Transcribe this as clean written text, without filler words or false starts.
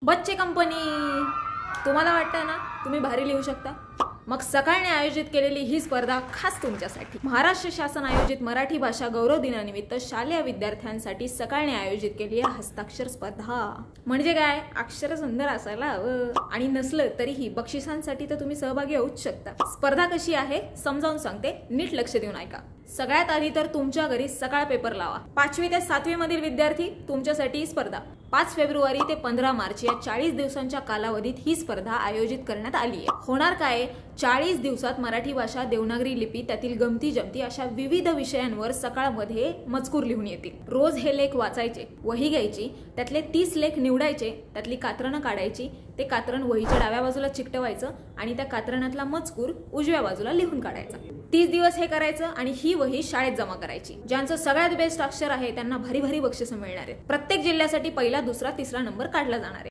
बच्चे कंपनी, तुम्हाला वाटतं ना तुम्ही भारी लिहू शकता? मग सकाळने आयोजित केलेली ही स्पर्धा खास तुमच्यासाठी. महाराष्ट्र शासन आयोजित मराठी भाषा गौरव दिनानिमित्त शालेय विद्यार्थ्यांसाठी सकाळने आयोजित केली आहे हस्ताक्षर स्पर्धा. म्हणजे काय, अक्षर सुंदर असायला हवं. आणि नसलं तरीही बक्षिसांसाठी तर तुम्ही सहभागी होऊच शकता. स्पर्धा कशी आहे समजावून सांगते, नीट लक्ष देऊन ऐका. सगळ्यात आधी तर तुमच्या घरी सकाळ पेपर लावा. 5वी ते 7वी मधील विद्यार्थी, तुमच्यासाठी स्पर्धा. 5 फेब्रुवारी ते 15 मार्च या 40 दिवसांच्या कालावधीत ही स्पर्धा आयोजित करण्यात आली आहे. होणार काय, 40 दिवसात मराठी भाषा, देवनागरी लिपी, त्यातील गमती जमती अशा विविध विषयांवर सकाळमध्ये मजकूर लिहून येतील. रोज हे लेख वाचायचे, वही घ्यायची, त्यातले 30 लेख निवडायचे, त्यातली कात्रणं काढायची, ते कात्रण वहीच्या डाव्या बाजूला चिकटवायचं आणि त्या कात्रणातला मजकूर उजव्या बाजूला लिहून काढायचा. 30 दिवस हे करायचं आणि ही वही शाळेत जमा करायची. ज्यांचं सगळ्यात बेस्ट अक्षर आहे त्यांना भारी भारी बक्षिसं मिळणार आहेत. प्रत्येक जिल्ह्यासाठी पहिला, दुसरा, तिसरा नंबर काढला जाणार आहे.